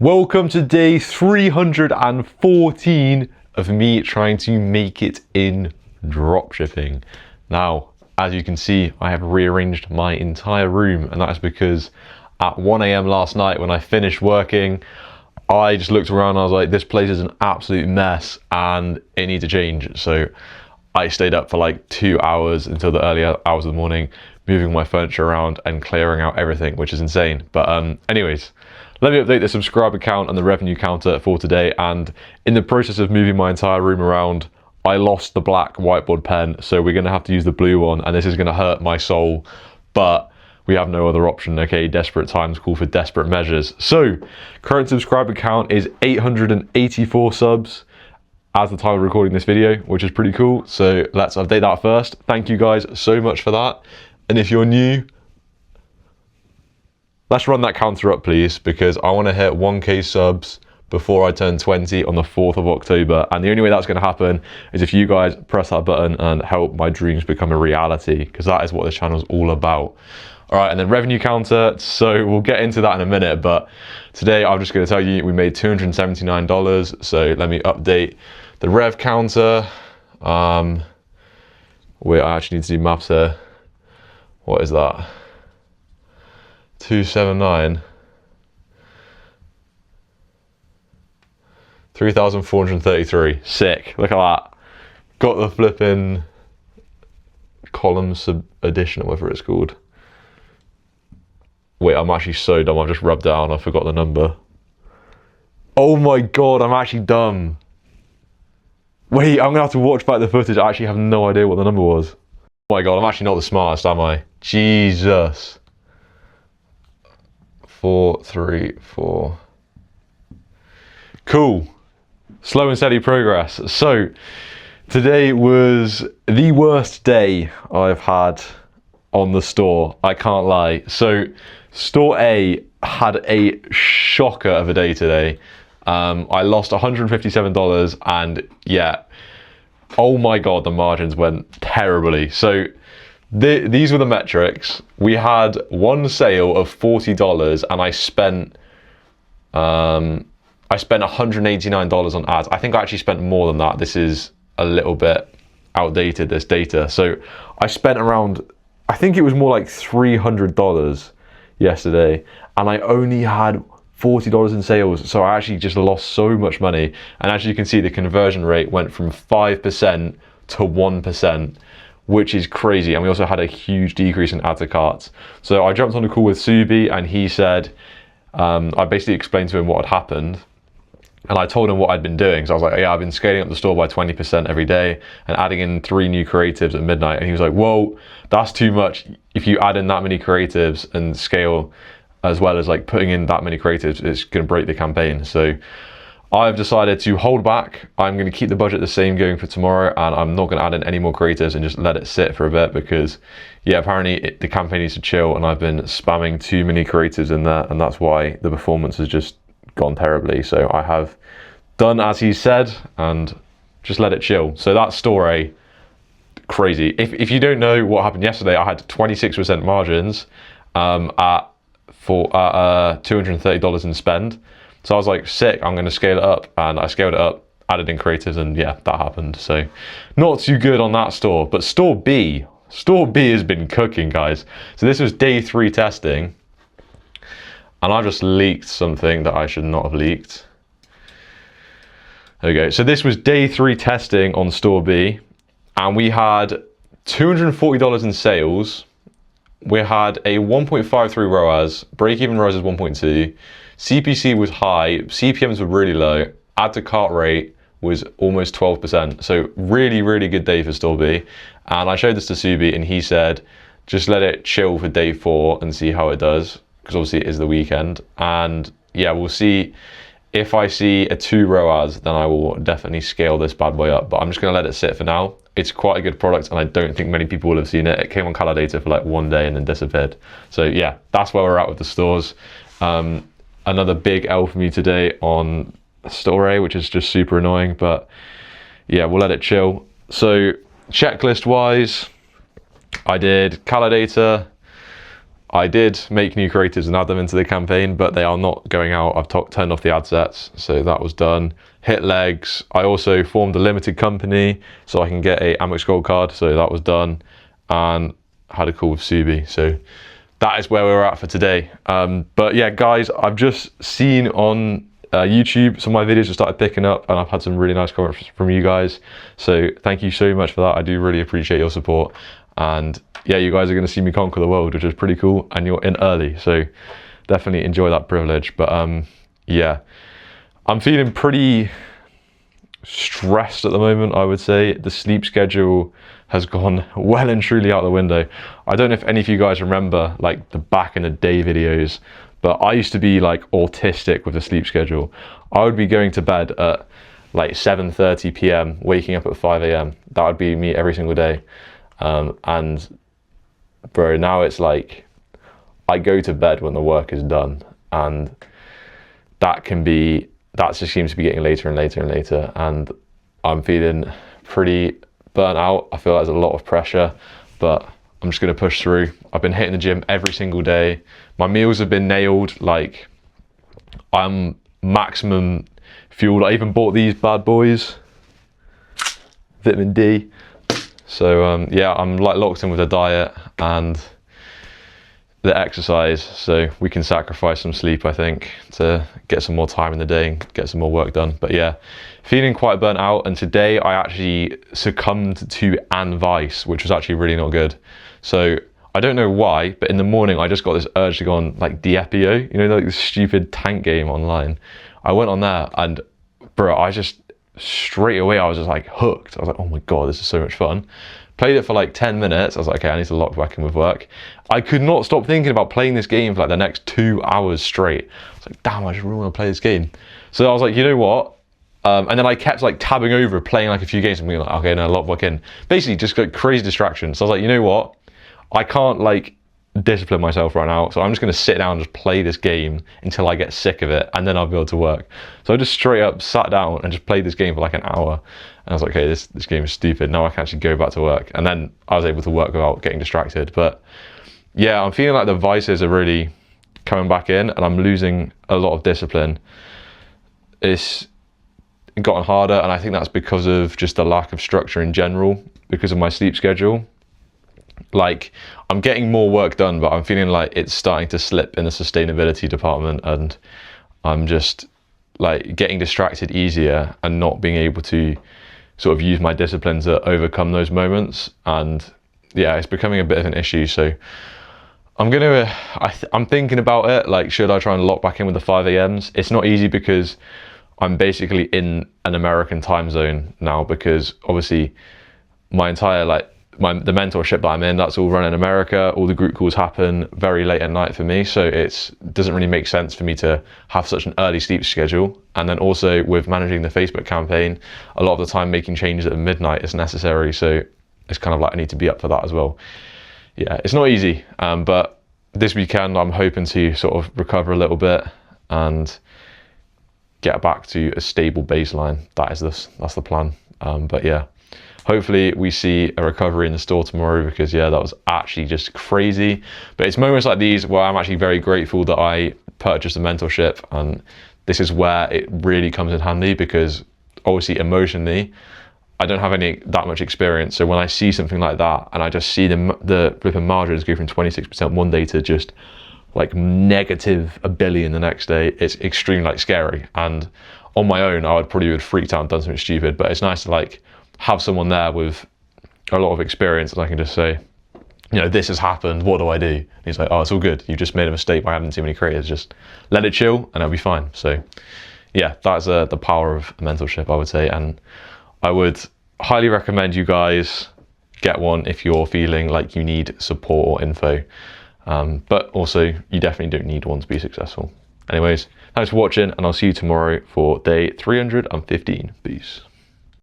Welcome to day 314 of me trying to make it in dropshipping. Now, as you can see, I have rearranged my entire room, and that is because at 1 AM last night when I finished working, I just looked around and I was like, this place is an absolute mess and it needs to change. So I stayed up for like 2 hours until the early hours of the morning, moving my furniture around and clearing out everything, which is insane. But anyways, let me update the subscriber count and the revenue counter for today. And in the process of moving my entire room around, I lost the black whiteboard pen. So we're gonna have to use the blue one, and this is gonna hurt my soul, but we have no other option, okay? Desperate times call for desperate measures. So current subscriber count is 884 subs as the time of recording this video, which is pretty cool. So let's update that first. Thank you guys so much for that. And if you're new, let's run that counter up, please, because I want to hit 1K subs before I turn 20 on the 4th of October. And the only way that's going to happen is if you guys press that button and help my dreams become a reality, because that is what this channel is all about. All right, and then revenue counter. So we'll get into that in a minute, but today I'm just going to tell you we made $279. So let me update the rev counter. Wait, I actually need to do maths here. What is that? 279. 3,433. Sick. Look at that. Got the flipping column sub addition, or whatever it's called. Wait, I'm actually so dumb. I've just rubbed down. I forgot the number. Oh my god, I'm actually dumb. Wait, I'm gonna have to watch back the footage. I actually have no idea what the number was. Oh my god, I'm actually not the smartest, am I? Jesus. 434. Cool. Slow and steady progress. So today was the worst day I've had on the store, I can't lie. So store A had a shocker of a day today. I lost $157, and yeah, oh my god, the margins went terribly. So these were the metrics. We had one sale of $40, and I spent $189 on ads. I think I actually spent more than that. This is a little bit outdated, this data. So I spent around, I think it was more like $300 yesterday, and I only had $40 in sales. So I actually just lost so much money. And as you can see, the conversion rate went from 5% to 1%, which is crazy. And we also had a huge decrease in add to carts. So I jumped on a call with Subi, and he said, I basically explained to him what had happened. And I told him what I'd been doing. So I was like, yeah, I've been scaling up the store by 20% every day and adding in 3 new creatives at midnight. And he was like, whoa, that's too much. If you add in that many creatives and scale, as well as like putting in that many creatives, it's going to break the campaign. So I've decided to hold back. I'm going to keep the budget the same going for tomorrow, and I'm not going to add in any more creatives and just let it sit for a bit, because yeah, apparently the campaign needs to chill, and I've been spamming too many creatives in there, and that's why the performance has just gone terribly. So I have done as he said and just let it chill. So that story, crazy. If you don't know what happened yesterday, I had 26% margins at $230 in spend. So I was like, sick, I'm going to scale it up, and I scaled it up, added in creatives, and yeah, that happened. So not too good on that store. But store B has been cooking, guys. So this was day 3 testing, and I just leaked something that I should not have leaked. There we go. So this was day 3 testing on store B, and we had $240 in sales. We had a 1.53 ROAS, break-even ROAS is 1.2, CPC was high, CPMs were really low, add to cart rate was almost 12%. So really, really good day for store B. And I showed this to Subi, and he said, just let it chill for day 4 and see how it does, because obviously it is the weekend. And yeah, we'll see. If I see a 2 ROAS, then I will definitely scale this bad boy up, but I'm just gonna let it sit for now. It's quite a good product, and I don't think many people will have seen it. It came on Caladator for like 1 day and then disappeared. So yeah, that's where we're at with the stores. Another big L for me today on store A, which is just super annoying, but yeah, we'll let it chill. So checklist wise, I did Caladator, I did make new creatives and add them into the campaign, but they are not going out. I've turned off the ad sets, so that was done. Hit legs. I also formed a limited company so I can get a Amex Gold card, so that was done. And had a call with Subi, so that is where we're at for today. But yeah, guys, I've just seen on YouTube some of my videos have started picking up, and I've had some really nice comments from you guys. So thank you so much for that. I do really appreciate your support. And yeah, you guys are going to see me conquer the world, which is pretty cool, and you're in early, so definitely enjoy that privilege. But yeah, I'm feeling pretty stressed at the moment. I would say the sleep schedule has gone well and truly out the window. I don't know if any of you guys remember like the back in the day videos, but I used to be like autistic with the sleep schedule. I would be going to bed at like 7:30 p.m, waking up at 5 a.m. That would be me every single day. And bro, now it's like I go to bed when the work is done, and that just seems to be getting later and later and later, and I'm feeling pretty burnt out. I feel like there's a lot of pressure, but I'm just going to push through. I've been hitting the gym every single day. My meals have been nailed. Like, I'm maximum fueled. I even bought these bad boys, vitamin D. So yeah, I'm like locked in with the diet and the exercise, so we can sacrifice some sleep, I think, to get some more time in the day and get some more work done. But yeah, feeling quite burnt out, and today I actually succumbed to advice, which was actually really not good. So I don't know why, but in the morning I just got this urge to go on like Diepio, you know, like this stupid tank game online. I went on there, and bro, I just straight away I was just like hooked. I was like, oh my god, this is so much fun. Played it for like 10 minutes. I was like, okay, I need to lock back in with work. I could not stop thinking about playing this game for like the next 2 hours straight. I was like, damn, I just really want to play this game. So I was like, you know what? And then I kept like tabbing over, playing like a few games and being like, okay, no, lock back in. Basically just like crazy distractions. So I was like, you know what? I can't like discipline myself right now, so I'm just going to sit down and just play this game until I get sick of it, and then I'll be able to work. So I just straight up sat down and just played this game for like an hour, and I was like, okay, this game is stupid. Now I can actually go back to work, and then I was able to work without getting distracted. But yeah, I'm feeling like the vices are really coming back in, and I'm losing a lot of discipline. It's gotten harder, and I think that's because of just the lack of structure in general, because of my sleep schedule. Like, I'm getting more work done, but I'm feeling like it's starting to slip in the sustainability department, and I'm just like getting distracted easier and not being able to sort of use my discipline to overcome those moments. And yeah, it's becoming a bit of an issue. So I'm thinking about it, like, should I try and lock back in with the 5 a.m.s? It's not easy because I'm basically in an American time zone now, because obviously my entire the mentorship that I'm in, that's all run in America. All the group calls happen very late at night for me, so it doesn't really make sense for me to have such an early sleep schedule. And then also with managing the Facebook campaign, a lot of the time making changes at midnight is necessary, so it's kind of like I need to be up for that as well. Yeah, it's not easy, but this weekend I'm hoping to sort of recover a little bit and get back to a stable baseline. That's the plan. But yeah, hopefully we see a recovery in the store tomorrow, because yeah, that was actually just crazy. But it's moments like these where I'm actually very grateful that I purchased a mentorship, and this is where it really comes in handy, because obviously emotionally I don't have that much experience. So when I see something like that and I just see the flipping margins go from 26% one day to just like negative $1 billion the next day, it's extremely like scary. And on my own I would probably have freaked out and done something stupid, but it's nice to like have someone there with a lot of experience and I can just say, you know, this has happened, what do I do? And he's like, oh, it's all good, you just made a mistake by having too many creators, just let it chill and it'll be fine. So yeah, that's the power of a mentorship, I would say. And I would highly recommend you guys get one if you're feeling like you need support or info, but also you definitely don't need one to be successful. Anyways, thanks for watching, and I'll see you tomorrow for day 315. Peace.